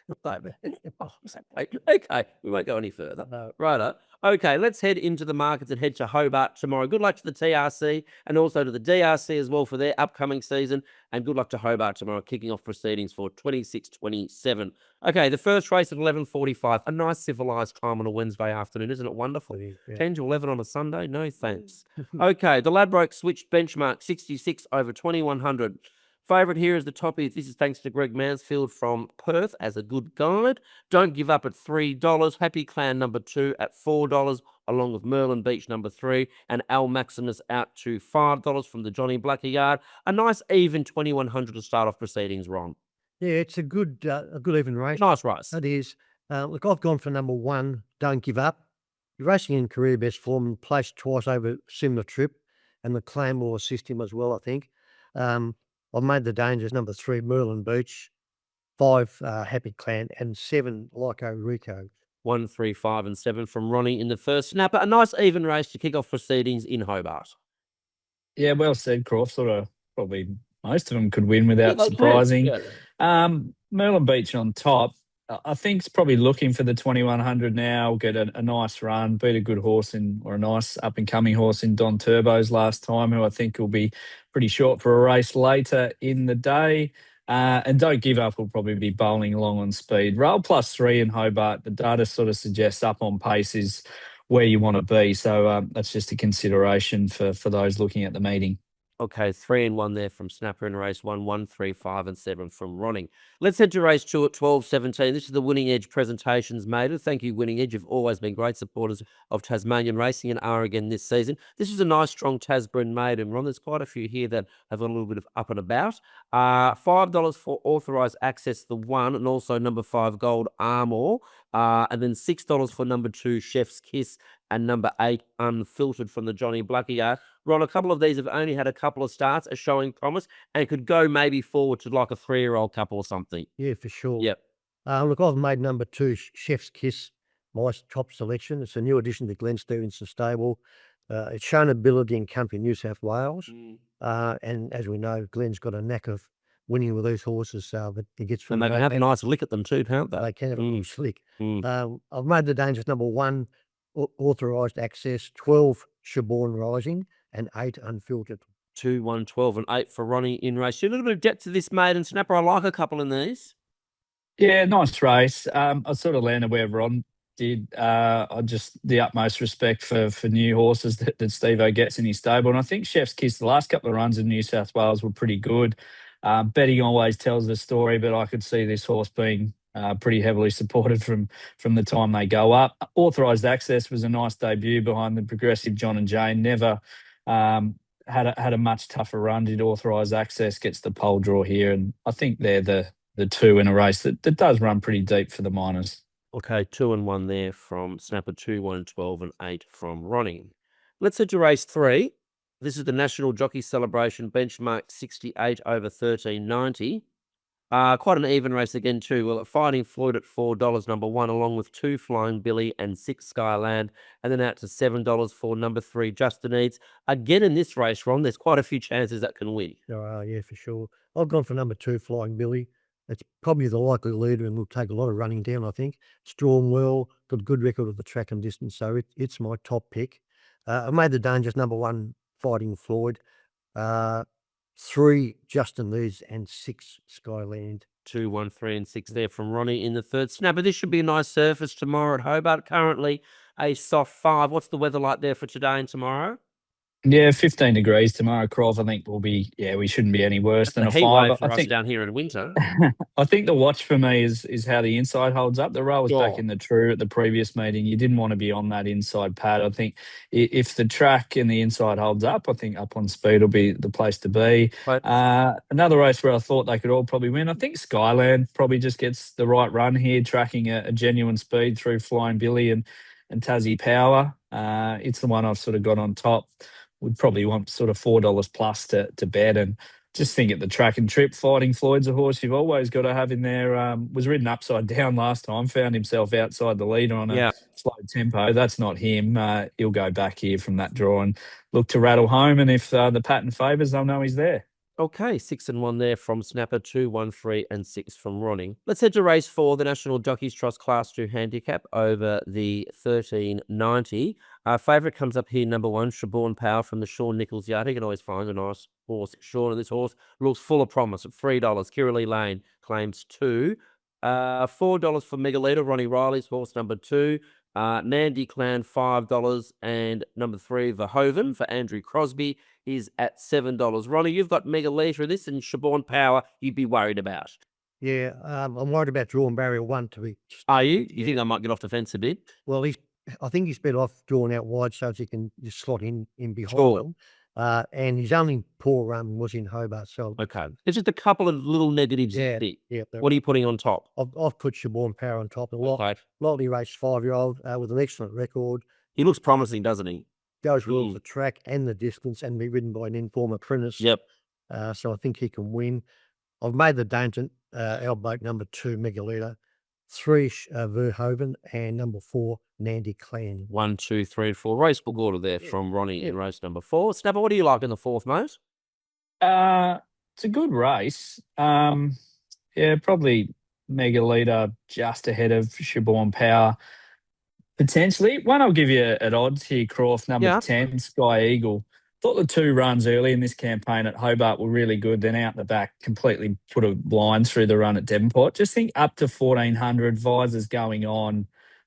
Okay, we won't go any further. No. Righto. Okay, let's head into the markets and head to Hobart tomorrow. Good luck to the TRC and also to the DRC as well for their upcoming season. And good luck to Hobart tomorrow, kicking off proceedings for 26-27. Okay, the first race at 11:45. A nice civilised time on a Wednesday afternoon, isn't it wonderful? It is, yeah. 10 to 11 on a Sunday? No thanks. Okay, the Ladbroke switched benchmark 66 over 2100. Favourite here is the Toppies. This is thanks to Greg Mansfield from Perth as a good guide. Don't Give Up at $3. Happy Clan number 2 at $4, along with Merlin Beach number 3, and Al Maximus out to $5 from the Johnny Blacker yard. A nice even 2100 to start off proceedings, Ron. Yeah, it's a good even race. Nice race. It is. Look, I've gone for number 1, Don't Give Up. You're racing in career best form, placed twice over similar trip, and the claim will assist him as well, I think. I've made the dangers number 3, Merlin Beach, 5, Happy Clan, and 7, Lyco Rico. 1, 3, 5, and 7 from Ronnie in the first snapper. A nice even race to kick off proceedings in Hobart. Yeah, well said, Crawf. Sort of probably most of them could win without surprising. Yeah. Merlin Beach on top. I think it's probably looking for the 2100 now. Get a nice run, beat a good horse or a nice up and coming horse in Don Turbo's last time, who I think will be pretty short for a race later in the day. And Don't Give Up will probably be bowling along on speed. Rail +3 in Hobart. The data sort of suggests up on pace is where you want to be. So that's just a consideration for those looking at the meeting. Okay, 3 and 1 there from Snapper in race 1, 1, 3, 5, and 7 from Ronning. Let's head to race 2 at 12:17. This is the Winning Edge presentations made. Thank you, Winning Edge. You've always been great supporters of Tasmanian racing and are again this season. This is a nice, strong Tasbrin maiden, Ron. There's quite a few here that have got a little bit of up and about. $5 for authorised access, the 1, and also number 5, Gold Armour. And then $6 for number 2, Chef's Kiss, and number 8, Unfiltered from the Johnny Blacker yard. Ron, a couple of these have only had a couple of starts, are showing promise, and could go maybe forward to like a 3-year-old couple or something. Yeah, for sure. Yep. Look, I've made number 2, Chef's Kiss, my top selection. It's a new addition to Glenn Stevenson's stable. It's shown ability in country New South Wales. And as we know, Glenn's got a knack of winning with these horses, but he gets from. And they can have a nice lick at them too, can't they? They can have a little slick. Mm. I've made the dangers number 1, authorised access, 12, Shaborn Rising, and 8, Unfiltered. 2, 1, 12, and 8 for Ronnie in race 2. A little bit of depth to this maiden Snapper. I like a couple in these. Yeah, nice race. I sort of landed where Ron did. I just the utmost respect for new horses that Steve-O gets in his stable. And I think Chef's Kiss, the last couple of runs in New South Wales were pretty good. Betting always tells the story, but I could see this horse being pretty heavily supported from the time they go up. Authorised access was a nice debut behind the progressive John and Jane. Never had a much tougher run. Did authorised access, gets the pole draw here, and I think they're the 2 in a race that does run pretty deep for the minors. Okay, 2 and 1 there from Snapper, 2, 1, 12, and 8 from Ronnie. Let's head to race 3. This is the National Jockey Celebration benchmark 68 over 13.90. Quite an even race again too. Well, Fighting Floyd at $4, number 1, along with 2 Flying Billy and 6 Skyland, and then out to $7 for number 3 Justin Eats. Again in this race, Ron, there's quite a few chances that can win. There are, yeah, for sure. I've gone for number 2, Flying Billy. It's probably the likely leader and will take a lot of running down, I think. It's drawn well, got a good record of the track and distance, so it's my top pick. I made the Dangers number 1, Fighting Floyd. 3, Justin Lees, and 6, Skyland. 2, 1, 3, and 6 there from Ronnie in the third snapper. This should be a nice surface tomorrow at Hobart. Currently a soft 5. What's the weather like there for today and tomorrow? Yeah, 15 degrees tomorrow, Crawf. I think we'll be, we shouldn't be any worse than a heat 5. wave for I us think down here in winter. I think the watch for me is how the inside holds up. The row was back in the true at the previous meeting. You didn't want to be on that inside pad. I think if the track and the inside holds up, I think up on speed will be the place to be. Right. Another race where I thought they could all probably win. I think Skyland probably just gets the right run here, tracking a genuine speed through Flying Billy and Tassie Power. It's the one I've sort of got on top. Would probably want sort of $4 plus to bet, and just think at the track and trip, Fighting Floyd's a horse you've always got to have in there. Was ridden upside down last time, found himself outside the leader on a slow tempo. That's not him. He'll go back here from that draw and look to rattle home, and if the pattern favours, they'll know he's there. Okay, 6 and 1 there from Snapper, 2, 1, 3, and 6 from Ronnie. Let's head to race 4, the National Jockeys Trust Class 2 handicap over the 13.90. Our favourite comes up here, number 1, Shaborn Power from the Sean Nichols yard. He can always find a nice horse, Sean, and this horse looks full of promise at $3. Kiralee Lane claims 2. $4 for Megalita, Ronnie Riley's horse, number 2. Nandy Clan, $5, and number 3, Verhoeven for Andrew Crosby is at $7. Ronnie, you've got Megalita. This and Shaborn Power you'd be worried about. Yeah, I'm worried about drawing barrier 1 to be. Are you? You think I might get off the fence a bit? Well, I think he's better off drawing out wide so he can just slot in behind Sure. them. And his only poor run was in Hobart. So Okay, there's just a couple of little negatives. Yeah, there. yeah. What are you putting on top? I've put Shaborn Power on top. Okay. Lightly raced 5-year-old with an excellent record. He looks promising, doesn't he? Goes well for the track and the distance, and be ridden by an informed apprentice. Yep. So I think he can win. I've made the danger, our bloke number 2, Megalita, 3, Verhoeven, and number 4, Nandy Clan. 1, 2, 3, and 4. Race book order there from Ronnie in race number 4. Snapper, what do you like in the fourth, mate? It's a good race. Probably Megalita just ahead of Shaborn Power. Potentially. One I'll give you at odds here, Crawf, number 10, Sky Eagle. Thought the 2 runs early in this campaign at Hobart were really good. Then out the back, completely put a blind through the run at Devonport. Just think up to 1,400, visors going on.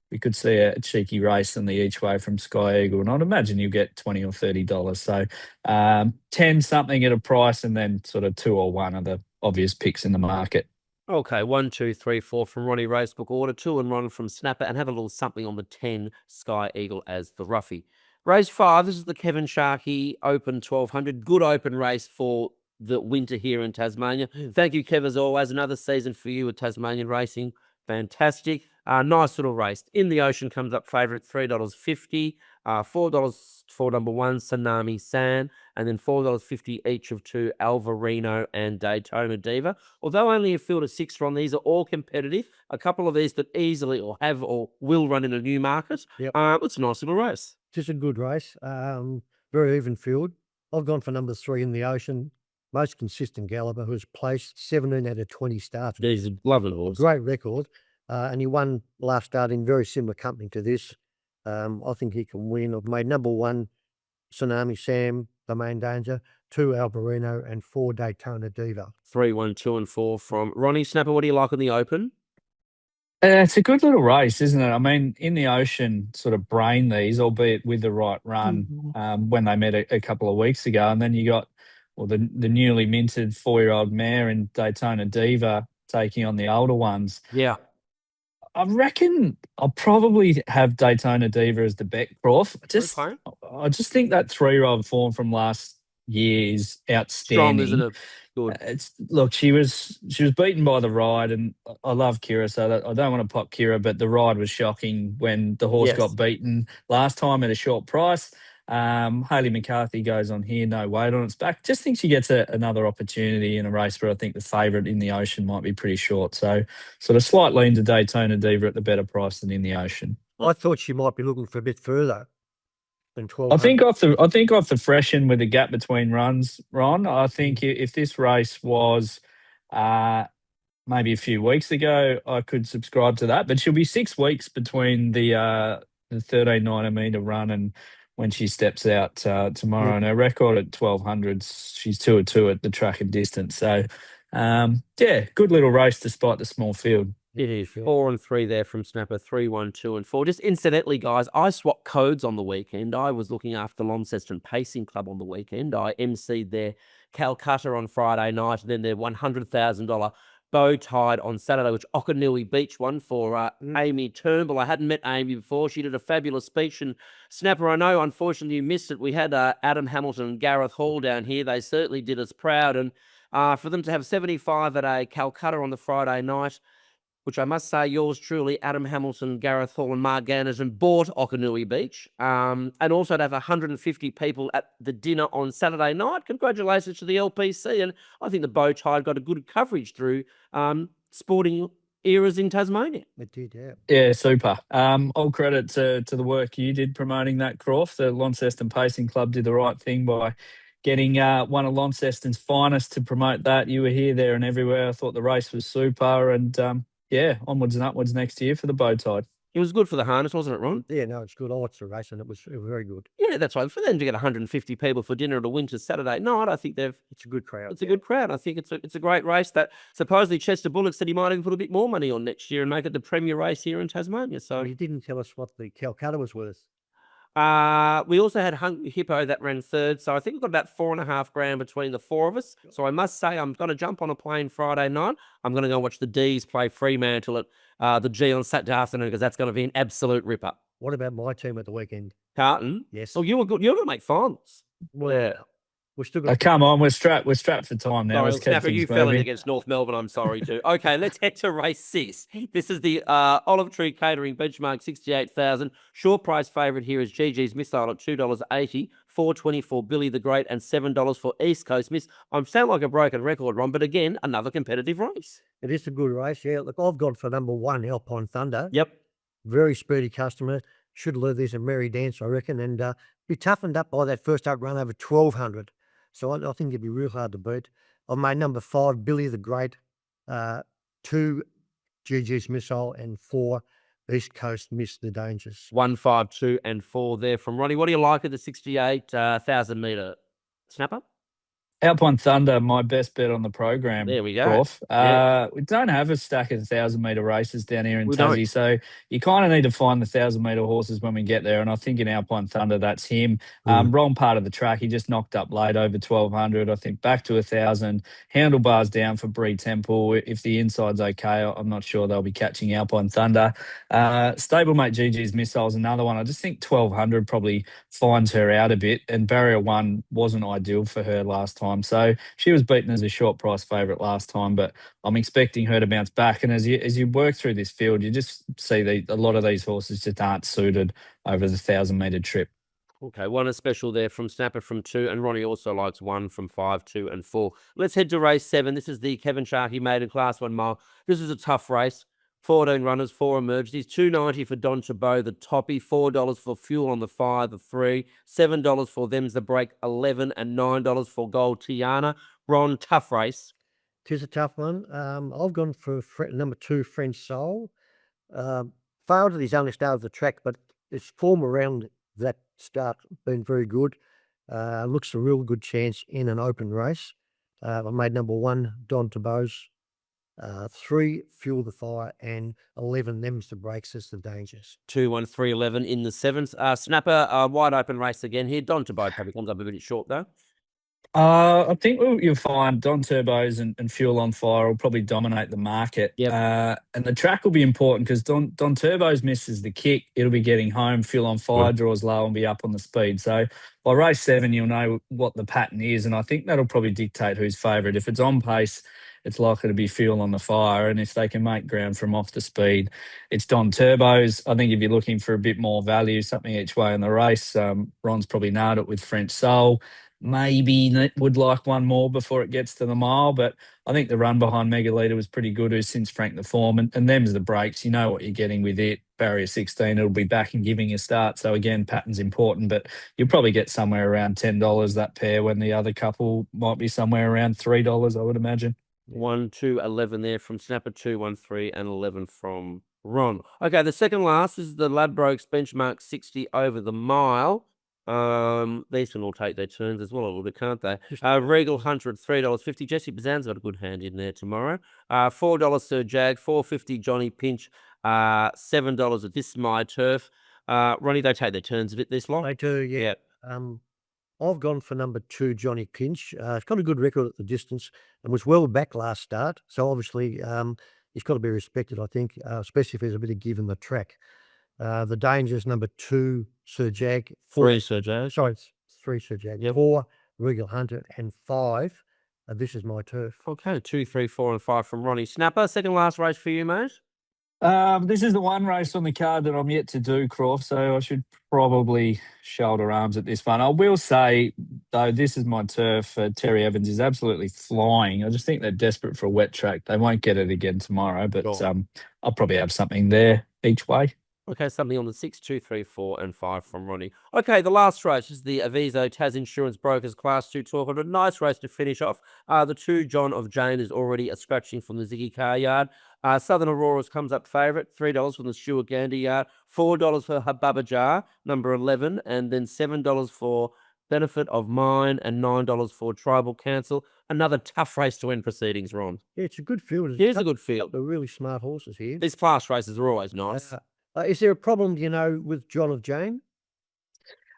We could see a cheeky race in the each way from Sky Eagle. And I'd imagine you'll get $20 or $30. So 10 something at a price, and then sort of 2 or 1 are the obvious picks in the market. Okay, 1, 2, 3, 4 from Ronnie Racebook order, 2 and 1 from Snapper, and have a little something on the 10 Sky Eagle as the roughie. Race 5, this is the Kevin Sharkey Open 1200. Good open race for the winter here in Tasmania. Thank you, Kev, as always. Another season for you with Tasmanian racing. Fantastic. Nice little race. In the Ocean comes up favourite, $3.50. $4 for number 1, Tsunami San, and then $4.50 each of 2, Alvarino and Daytona Diva. Although only a field of 6 run, these are all competitive. A couple of these that easily or have or will run in a new market. Yep. It's a nice little race. Just a good race. Very even field. I've gone for number 3 in the Ocean. Most consistent galloper, who's placed 17 out of 20 starts. He's a lovely horse. Great record. And he won last start in very similar company to this. I think he can win. I've made number 1, Tsunami Sam, the main danger, 2, Albarino, and 4, Daytona Diva. 3, 1, 2, and 4 from Ronnie. Snapper, what do you like in the Open? It's a good little race, isn't it? I mean, in the Ocean, sort of brain these, albeit with the right run, when they met a couple of weeks ago. And then you got the newly minted 4-year-old mare in Daytona Diva taking on the older ones. Yeah. I reckon I'll probably have Daytona Diva as the bet, Crawf. I just think that 3-year-old form from last year is Strong, outstanding. isn't it? Good. Look, she was beaten by the ride, and I love Kira, so I don't want to pop Kira, but the ride was shocking when the horse got beaten last time at a short price. Hayley McCarthy goes on here, no weight on its back. Just think she gets another opportunity in a race where I think the favourite In the Ocean might be pretty short. So sort of slight lean to Daytona Diva at the better price than In the Ocean. I thought she might be looking for a bit further than 12. I think off the freshen with the gap between runs, Ron. I think if this race was maybe a few weeks ago, I could subscribe to that. But she'll be 6 weeks between the 1390 metre run and when she steps out tomorrow. And her record at 1200s, she's 2-2 at the track and distance. So, good little race despite the small field. It is 4 and 3 there from Snapper, 3, 1, 2 and 4. Just incidentally, guys, I swapped codes on the weekend. I was looking after Launceston Pacing Club on the weekend. I emceed their Calcutta on Friday night, and then their $100,000 bow tied on Saturday, which Okanui Beach won for Amy Turnbull. I hadn't met Amy before. She did a fabulous speech. And Snapper, I know, unfortunately, you missed it. We had Adam Hamilton and Gareth Hall down here. They certainly did us proud. And for them to have 75 at a Calcutta on the Friday night, which I must say, yours truly, Adam Hamilton, Gareth Hall and Mark Ganderson bought Okanui Beach, and also to have 150 people at the dinner on Saturday night. Congratulations to the LPC, and I think the bow tie got a good coverage through sporting eras in Tasmania. It did, yeah. Yeah, super. All credit to the work you did promoting that, Crawf. The Launceston Pacing Club did the right thing by getting one of Launceston's finest to promote that. You were here, there and everywhere. I thought the race was super, and onwards and upwards next year for the bow tie. It was good for the harness, wasn't it, Ron? Yeah, no, it's good. I watched the race and it was very good. Yeah, that's right. For them to get 150 people for dinner at a winter Saturday night, I think it's a good crowd. It's a good crowd. I think it's a great race that supposedly Chester Bullock said he might even put a bit more money on next year and make it the premier race here in Tasmania. So Well, he didn't tell us what the Calcutta was worth. we also had Hungry Hippo that ran third. So I think we've got about $4.5 between the four of us. So I must say I'm going to jump on a plane Friday night. I'm going to go watch the D's play Fremantle at the G on Saturday afternoon because that's going to be an absolute ripper. What about my team at the weekend? Carlton? Yes. Oh, you were good. You're going to make finals. Well, Yeah. we're still going Come on, we're strapped for time now. Sorry, Let's keep Snapper, you things fell in moving. against North Melbourne. I'm sorry too. Okay, let's head to race 6. This is the Olive Tree Catering benchmark 68,000. Short price favourite here is GG's Missile at $2.80, $4.20 for Billy the Great, and $7 for East Coast Miss. I sound like a broken record, Ron, but again, another competitive race. It is a good race, yeah. Look, I've gone for number 1, Alpine Thunder. Yep. Very speedy customer. Should leave this a merry dance, I reckon, and be toughened up by that first up run over 1,200. So I think it'd be real hard to beat. I made number 5, Billy the Great, 2, GG's Missile, and 4, East Coast Miss the Dangers. 1, 5, 2, and 4 there from Ronnie. What do you like at the 68,000 metre Snapper? Alpine Thunder, my best bet on the program. There we go. Crawf. Yeah. We don't have a stack of 1,000-metre races down here in We Tassie, don't. so you kind of need to find the 1,000-metre horses when we get there, and I think in Alpine Thunder, that's him. Wrong part of the track. He just knocked up late over 1,200. I think back to 1,000. Handlebars down for Bree Temple. If the inside's okay, I'm not sure they'll be catching Alpine Thunder. Stablemate GG's Missile's another one. I just think 1,200 probably finds her out a bit, and Barrier 1 wasn't ideal for her last time. So she was beaten as a short price favourite last time, but I'm expecting her to bounce back. And as you work through this field, you just see a lot of these horses just aren't suited over the 1,000-metre trip. Okay, 1 is special there from Snapper from 2, and Ronnie also likes 1 from 5, 2, and 4. Let's head to race 7. This is the Kevin Sharkey Maiden Class 1 mile. This is a tough race. 14 runners, 4 emerged. He's $2.90 for Don Chabot, the toppy, $4 for Fuel on the 5, the 3, $7 for Them's the Break, 11, and $9 for Gold Tiana. Ron, tough race. Tis a tough one. I've gone for number 2, French Soul. Failed at his only start of the track, but his form around that start been very good. Looks a real good chance in an open race. I made number 1, Don Tabos. 3, Fuel the Fire, and 11, Them's the Breaks, as the Dangers. 2, 1, 3, 11 in the 7th. Snapper, wide open race again here. Don Chabot probably comes up a bit short though. I think you'll find Don Turbos and Fuel on Fire will probably dominate the market. Yep. And the track will be important because Don Turbos misses the kick. It'll be getting home. Fuel on Fire draws low and be up on the speed. So by race 7, you'll know what the pattern is. And I think that'll probably dictate who's favourite. If it's on pace, it's likely to be Fuel on the Fire. And if they can make ground from off the speed, it's Don Turbos. I think if you're looking for a bit more value, something each way in the race, Ron's probably nailed it with French Soul. Maybe would like one more before it gets to the mile, but I think the run behind Megalita was pretty good, who's since franked the form, and them's the breaks. You know what you're getting with it. Barrier 16, it'll be back and giving a start. So again, pattern's important, but you'll probably get somewhere around $10 that pair when the other couple might be somewhere around $3, I would imagine. 1, 2, 11 there from Snapper, 2, 1, 3, and 11 from Ron. Okay, the second last is the Ladbrokes benchmark 60 over the mile. These can all take their turns as well a little bit, can't they? Regal Hunter at $3.50. Jesse Bazan's got a good hand in there tomorrow. $4 Sir Jag, $4.50 Johnny Pinch, $7 at This Is My Turf. Ronnie, they take their turns a bit this long. They do, yeah. I've gone for number 2, Johnny Pinch. He's got a good record at the distance and was well back last start. So obviously he's got to be respected, I think, especially if there's a bit of give in the track. The danger's number 2, Sir Jag. 3 Sir Jag. Sorry, 3 Sir Jag. Yep. 4, Regal Hunter, and 5, This Is My Turf. Okay, 2, 3, 4, and 5 from Ronnie. Snapper, second last race for you, mate? This is the one race on the card that I'm yet to do, Crawf, so I should probably shoulder arms at this one. I will say, though, This Is My Turf. Terry Evans is absolutely flying. I just think they're desperate for a wet track. They won't get it again tomorrow, but I'll probably have something there each way. Okay, something on the 6, 2, 3, 4, and 5 from Ronnie. Okay, the last race is the Aviso Tas Insurance Brokers Class 2 1200. Nice race to finish off. The 2 John of Jane is already a scratching from the Ziggy Car Yard. Southern Auroras comes up favourite, $3 from the Stewart Gandy Yard, $4 for Hababa Jar, number 11, and then $7 for Benefit of Mine and $9 for Tribal Council. Another tough race to end proceedings, Ron. Yeah, it's a good field. Here's a good field. They're really smart horses here. These class races are always nice. Is there a problem, with John of Jane?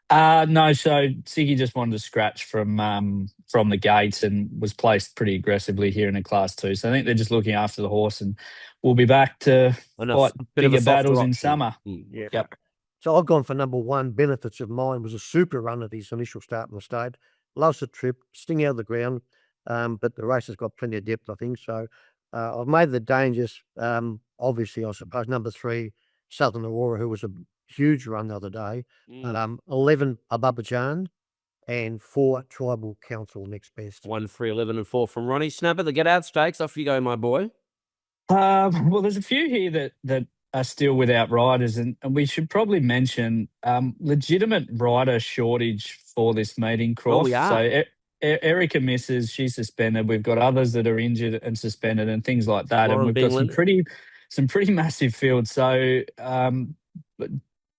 No, so Siggy just wanted to scratch from the gates and was placed pretty aggressively here in a Class 2. So I think they're just looking after the horse, and we'll be back to fight bigger battles in summer. Yeah. Yep. So I've gone for number 1, Benefits of Mine. Was a super run at his initial start in the state. Loves the trip, sting out of the ground, but the race has got plenty of depth, I think. So I've made the dangers, obviously, I suppose, number 3, Southern Aurora, who was a huge run the other day. 11, Ababajan, and 4, Tribal Council next best. 1, 3, 11, and 4 from Ronnie. Snapper, the Get Out Stakes. Off you go, my boy. Well, there's a few here that are still without riders, and we should probably mention legitimate rider shortage for this meeting, Crawf. Oh, we are. So Erica misses, she's suspended. We've got others that are injured and suspended and things like that. Lauren and we've got some pretty massive fields. So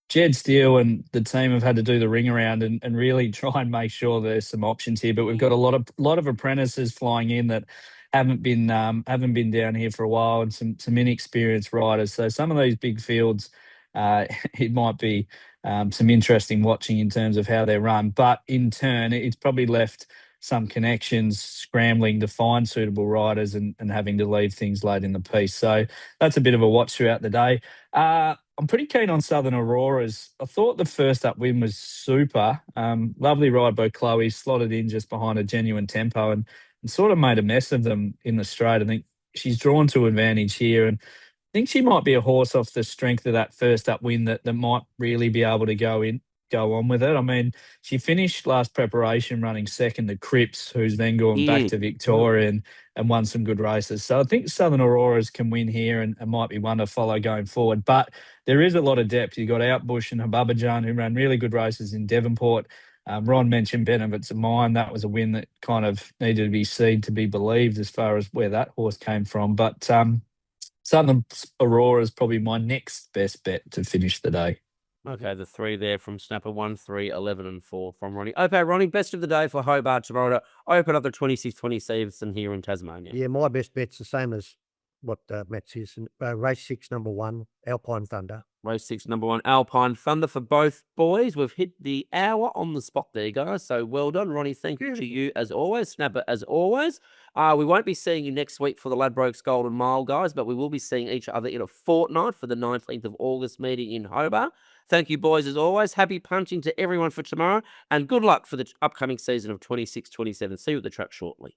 Jed Steele and the team have had to do the ring around and really try and make sure there's some options here. But we've got a lot of apprentices flying in that haven't been down here for a while, and some inexperienced riders. So some of these big fields, it might be some interesting watching in terms of how they run. But in turn, it's probably left some connections scrambling to find suitable riders and having to leave things late in the piece. So that's a bit of a watch throughout the day. I'm pretty keen on Southern Auroras. I thought the first up win was super. Lovely ride by Chloe, slotted in just behind a Genuine Tempo and sort of made a mess of them in the straight. I think she's drawn to advantage here, and I think she might be a horse off the strength of that first up win that might really be able to go on with it. I mean, she finished last preparation running second to Cripps, who's then gone back to Victoria and won some good races. So I think Southern Auroras can win here and might be one to follow going forward. But there is a lot of depth. You've got Outbush and Hababajan, who ran really good races in Devonport. Ron mentioned Benefits of Mine. That was a win that kind of needed to be seen to be believed as far as where that horse came from. But Southern Aurora is probably my next best bet to finish the day. Okay, the 3 there from Snapper, 1, 3, 11, and 4 from Ronnie. Okay, Ronnie, best of the day for Hobart tomorrow to open up the 26-27 here in Tasmania. Yeah, my best bet's the same as what Matt says. Race 6, number 1, Alpine Thunder. Race 6, number 1, Alpine Thunder for both boys. We've hit the hour on the spot there, guys. So well done, Ronnie. Thank you to you as always. Snapper as always. We won't be seeing you next week for the Ladbrokes Golden Mile, guys, but we will be seeing each other in a fortnight for the 19th of August meeting in Hobart. Thank you, boys, as always. Happy punching to everyone for tomorrow, and good luck for the upcoming season of 26-27. See you at the track shortly.